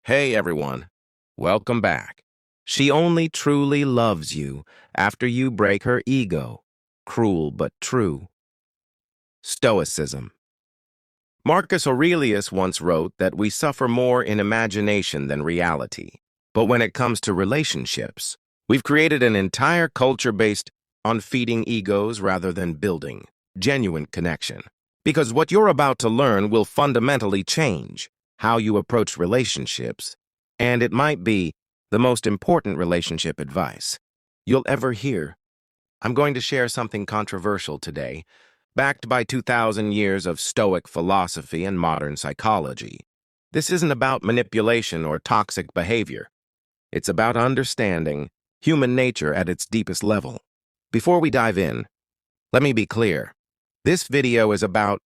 Hey everyone, welcome back. She only truly loves you after you break her ego. Cruel but true. Stoicism. Marcus Aurelius once wrote that we suffer more in imagination than reality. But when it comes to relationships, we've created an entire culture based on feeding egos rather than building genuine connection. Because what you're about to learn will fundamentally change how you approach relationships, and it might be the most important relationship advice you'll ever hear. I'm going to share something controversial today, backed by 2,000 years of Stoic philosophy and modern psychology. This isn't about manipulation or toxic behavior. It's about understanding human nature at its deepest level. Before we dive in, let me be clear. This video is about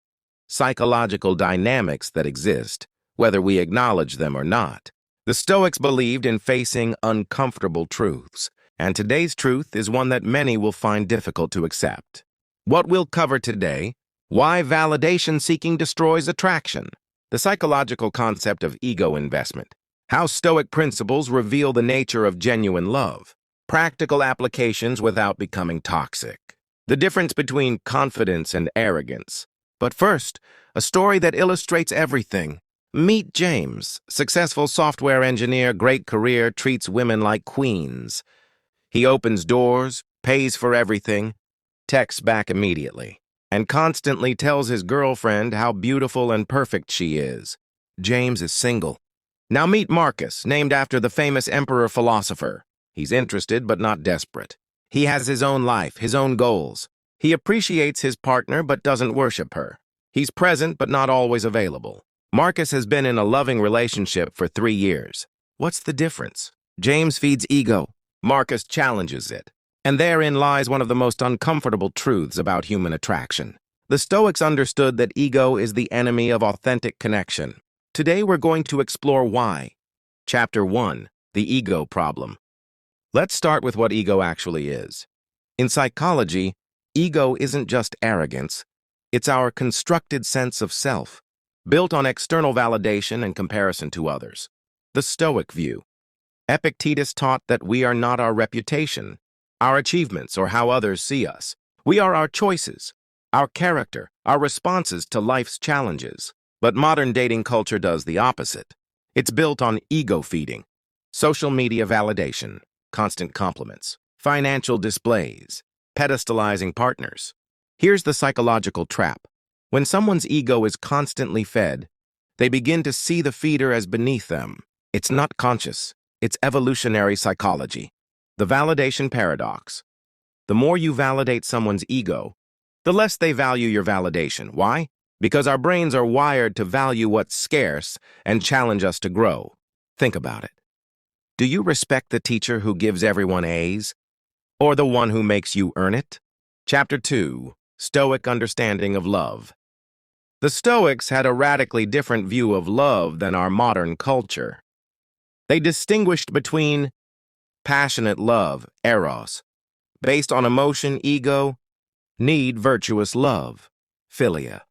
psychological dynamics that exist, whether we acknowledge them or not. The Stoics believed in facing uncomfortable truths, and today's truth is one that many will find difficult to accept. What we'll cover today: why validation-seeking destroys attraction, the psychological concept of ego investment, how Stoic principles reveal the nature of genuine love, practical applications without becoming toxic, the difference between confidence and arrogance. But first, a story that illustrates everything. Meet James, successful software engineer, great career, treats women like queens. He opens doors, pays for everything, texts back immediately, and constantly tells his girlfriend how beautiful and perfect she is. James is single. Now meet Marcus, named after the famous emperor-philosopher. He's interested but not desperate. He has his own life, his own goals. He appreciates his partner but doesn't worship her. He's present but not always available. Marcus has been in a loving relationship for 3 years. What's the difference? James feeds ego. Marcus challenges it. And therein lies one of the most uncomfortable truths about human attraction. The Stoics understood that ego is the enemy of authentic connection. Today we're going to explore why. Chapter 1. The Ego Problem. Let's start with what ego actually is. In psychology, ego isn't just arrogance. It's our constructed sense of self, built on external validation and comparison to others. The Stoic view. Epictetus taught that we are not our reputation, our achievements, or how others see us. We are our choices, our character, our responses to life's challenges. But modern dating culture does the opposite. It's built on ego feeding, social media validation, constant compliments, financial displays, pedestalizing partners. Here's the psychological trap. When someone's ego is constantly fed, they begin to see the feeder as beneath them. It's not conscious. It's evolutionary psychology. The validation paradox. The more you validate someone's ego, the less they value your validation. Why? Because our brains are wired to value what's scarce and challenge us to grow. Think about it. Do you respect the teacher who gives everyone A's, or the one who makes you earn it? Chapter 2. Stoic Understanding of Love. The Stoics had a radically different view of love than our modern culture. They distinguished between passionate love, eros, based on emotion, ego, need, virtuous love, philia,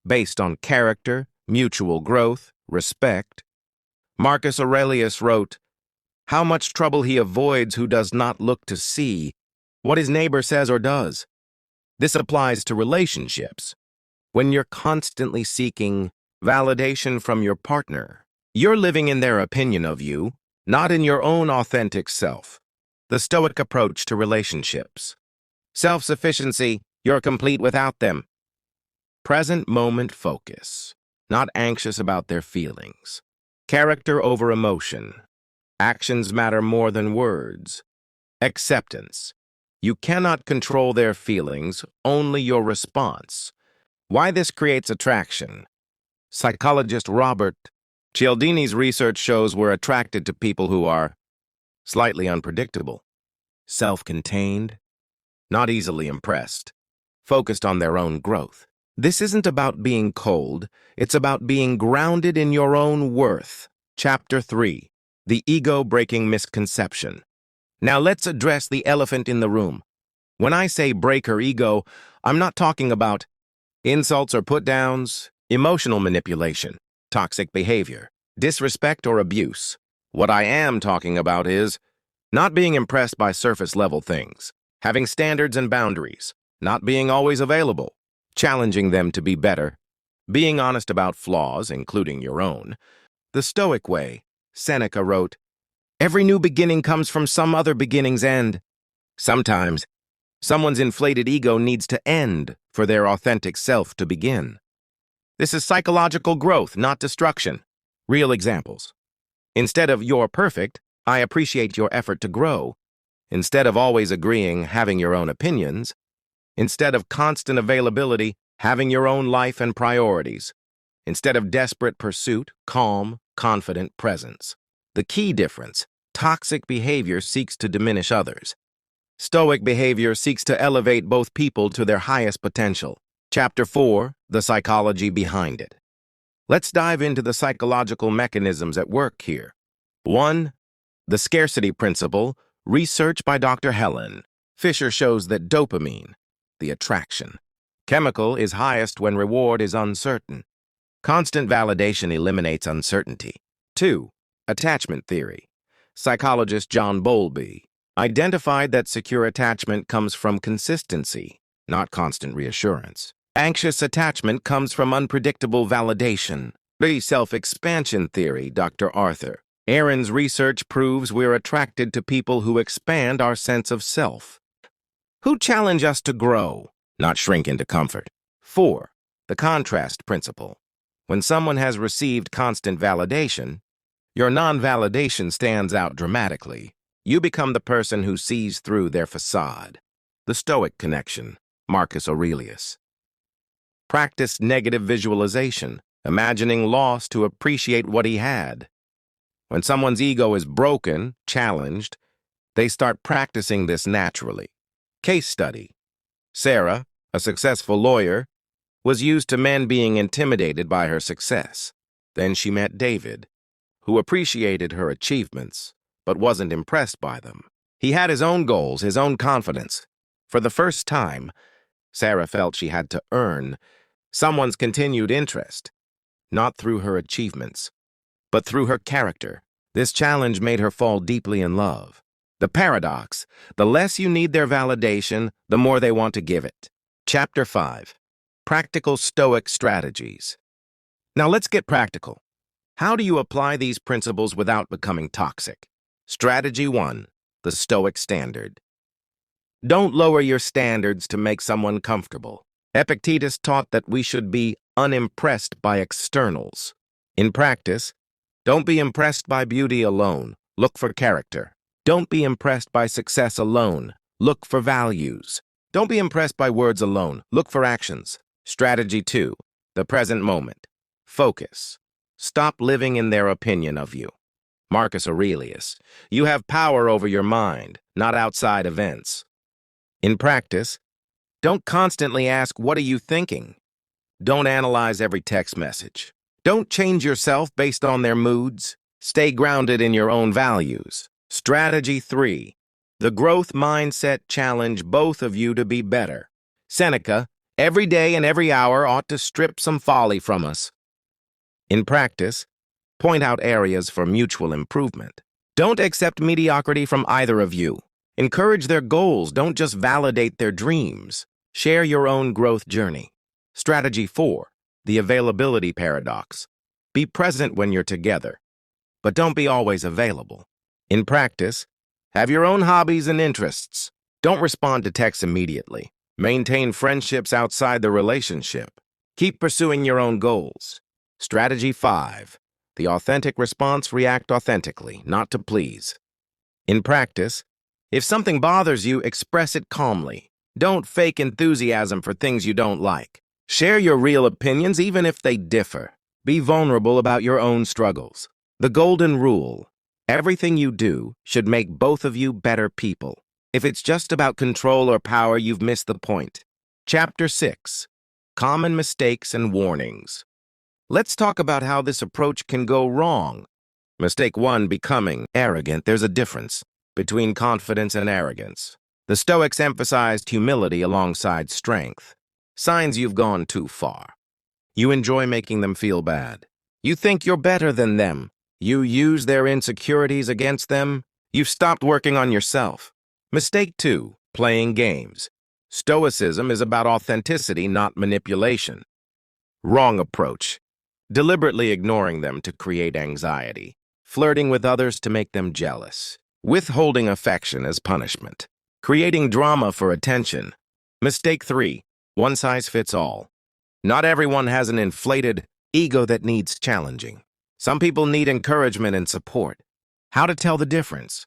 based on character, mutual growth, respect. Marcus Aurelius wrote, "How much trouble he avoids who does not look to see what his neighbor says or does." This applies to relationships. When you're constantly seeking validation from your partner, you're living in their opinion of you, not in your own authentic self. The Stoic approach to relationships. Self-sufficiency, you're complete without them. Present moment focus, not anxious about their feelings. Character over emotion. Actions matter more than words. Acceptance. You cannot control their feelings, only your response. Why this creates attraction. Psychologist Robert Cialdini's research shows we're attracted to people who are slightly unpredictable, self-contained, not easily impressed, focused on their own growth. This isn't about being cold, it's about being grounded in your own worth. Chapter 3. The Ego-Breaking Misconception. Now let's address the elephant in the room. When I say break her ego, I'm not talking about insults or put-downs, emotional manipulation, toxic behavior. disrespect, or abuse. What I am talking about is not being impressed by surface-level things, having standards and boundaries, not being always available, challenging them to be better, being honest about flaws, including your own. The Stoic way, Seneca wrote, "Every new beginning comes from some other beginning's end." Sometimes, someone's inflated ego needs to end for their authentic self to begin. This is psychological growth, not destruction. Real examples. Instead of "you're perfect," I appreciate your effort to grow. Instead of always agreeing, having your own opinions. Instead of constant availability, having your own life and priorities. Instead of desperate pursuit, calm, confident presence. The key difference: toxic behavior seeks to diminish others. Stoic behavior seeks to elevate both people to their highest potential. Chapter 4, The Psychology Behind It. Let's dive into the psychological mechanisms at work here. 1. The scarcity principle, research by Dr. Helen Fisher shows that dopamine, the attraction chemical, is highest when reward is uncertain. Constant validation eliminates uncertainty. 2. Attachment theory. Psychologist John Bowlby identified that secure attachment comes from consistency, not constant reassurance. Anxious attachment comes from unpredictable validation. The self-expansion theory, Dr. Arthur Aaron's research proves we're attracted to people who expand our sense of self, who challenge us to grow, not shrink into comfort. 4. The contrast principle. When someone has received constant validation, your non-validation stands out dramatically. You become the person who sees through their facade. The Stoic connection, Marcus Aurelius. Practice negative visualization, imagining loss to appreciate what he had. When someone's ego is broken, challenged, they start practicing this naturally. Case study. Sarah, a successful lawyer, was used to men being intimidated by her success. Then she met David, who appreciated her achievements, but wasn't impressed by them. He had his own goals, his own confidence. For the first time, Sarah felt she had to earn someone's continued interest, not through her achievements, but through her character. This challenge made her fall deeply in love. The paradox: the less you need their validation, the more they want to give it. Chapter 5. Practical Stoic Strategies. Now let's get practical. How do you apply these principles without becoming toxic? Strategy 1. The Stoic Standard. Don't lower your standards to make someone comfortable. Epictetus taught that we should be unimpressed by externals. In practice, don't be impressed by beauty alone. Look for character. Don't be impressed by success alone. Look for values. Don't be impressed by words alone. Look for actions. Strategy 2. The present moment. Focus. Stop living in their opinion of you. Marcus Aurelius. You have power over your mind, not outside events. In practice, don't constantly ask, "What are you thinking?" Don't analyze every text message. Don't change yourself based on their moods. Stay grounded in your own values. Strategy 3. The growth mindset challenge both of you to be better. Seneca, every day and every hour ought to strip some folly from us. In practice, point out areas for mutual improvement. Don't accept mediocrity from either of you. Encourage their goals, don't just validate their dreams. Share your own growth journey. Strategy 4. The availability paradox. Be present when you're together, but don't be always available. In practice, have your own hobbies and interests. Don't respond to texts immediately. Maintain friendships outside the relationship. Keep pursuing your own goals. Strategy 5. The authentic response: react authentically, not to please. In practice, if something bothers you, express it calmly. Don't fake enthusiasm for things you don't like. Share your real opinions even if they differ. Be vulnerable about your own struggles. The golden rule: everything you do should make both of you better people. If it's just about control or power, you've missed the point. Chapter 6. Common Mistakes and Warnings. Let's talk about how this approach can go wrong. Mistake 1. Becoming arrogant. There's a difference between confidence and arrogance. The Stoics emphasized humility alongside strength. Signs you've gone too far. You enjoy making them feel bad. You think you're better than them. You use their insecurities against them. You've stopped working on yourself. Mistake 2, playing games. Stoicism is about authenticity, not manipulation. Wrong approach. Deliberately ignoring them to create anxiety. Flirting with others to make them jealous. Withholding affection as punishment. Creating drama for attention. Mistake 3, one size fits all. Not everyone has an inflated ego that needs challenging. Some people need encouragement and support. How to tell the difference?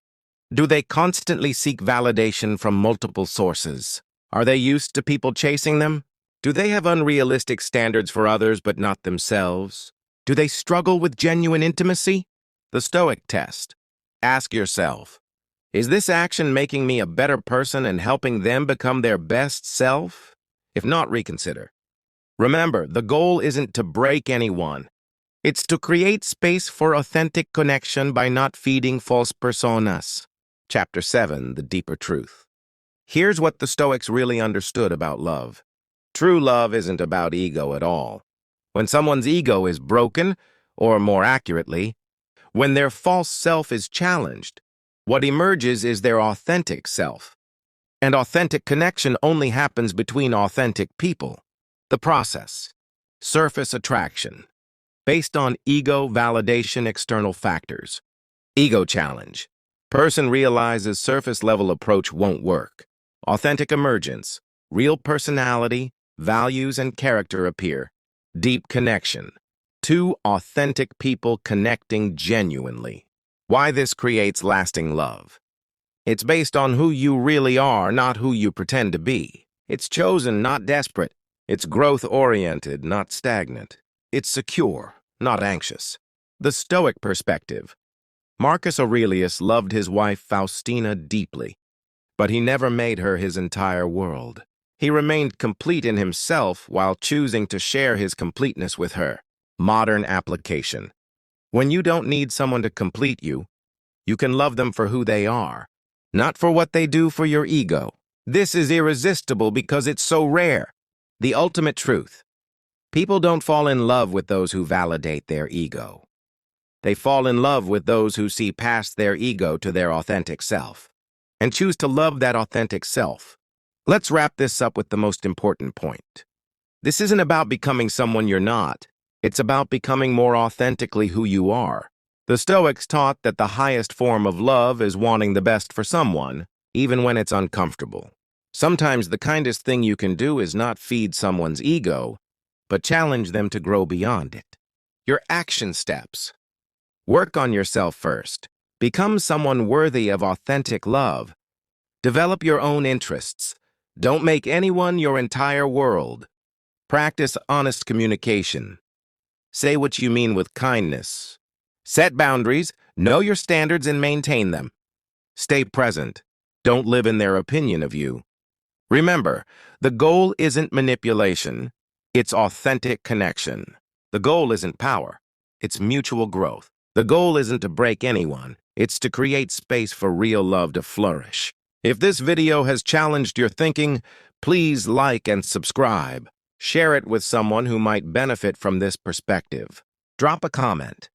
Do they constantly seek validation from multiple sources? Are they used to people chasing them? Do they have unrealistic standards for others but not themselves? Do they struggle with genuine intimacy? The Stoic test. Ask yourself, is this action making me a better person and helping them become their best self? If not, reconsider. Remember, the goal isn't to break anyone. It's to create space for authentic connection by not feeding false personas. Chapter 7, The Deeper Truth. Here's what the Stoics really understood about love. True love isn't about ego at all. When someone's ego is broken, or more accurately, when their false self is challenged, what emerges is their authentic self. And authentic connection only happens between authentic people. The process. Surface attraction. Based on ego validation external factors. Ego challenge. Person realizes surface-level approach won't work. Authentic emergence. Real personality, values, and character appear. Deep connection. Two authentic people connecting genuinely. Why this creates lasting love. It's based on who you really are, not who you pretend to be. It's chosen, not desperate. It's growth-oriented, not stagnant. It's secure, not anxious. The Stoic perspective. Marcus Aurelius loved his wife Faustina deeply, but he never made her his entire world. He remained complete in himself while choosing to share his completeness with her. Modern application. When you don't need someone to complete you, you can love them for who they are, not for what they do for your ego. This is irresistible because it's so rare. The ultimate truth. People don't fall in love with those who validate their ego. They fall in love with those who see past their ego to their authentic self and choose to love that authentic self. Let's wrap this up with the most important point. This isn't about becoming someone you're not. It's about becoming more authentically who you are. The Stoics taught that the highest form of love is wanting the best for someone, even when it's uncomfortable. Sometimes the kindest thing you can do is not feed someone's ego, but challenge them to grow beyond it. Your action steps. Work on yourself first. Become someone worthy of authentic love. Develop your own interests. Don't make anyone your entire world. Practice honest communication. Say what you mean with kindness. Set boundaries, know your standards, and maintain them. Stay present. Don't live in their opinion of you. Remember, the goal isn't manipulation, it's authentic connection. The goal isn't power, it's mutual growth. The goal isn't to break anyone, it's to create space for real love to flourish. If this video has challenged your thinking, please like and subscribe. Share it with someone who might benefit from this perspective. Drop a comment.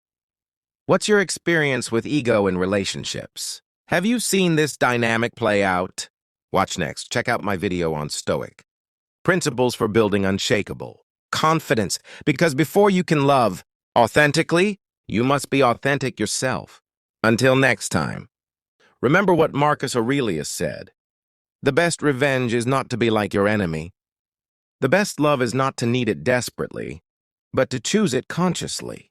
What's your experience with ego in relationships? Have you seen this dynamic play out? Watch next. Check out my video on Stoic. Principles for building unshakable. Confidence. Because before you can love authentically, you must be authentic yourself. Until next time. Remember what Marcus Aurelius said. The best revenge is not to be like your enemy. The best love is not to need it desperately, but to choose it consciously.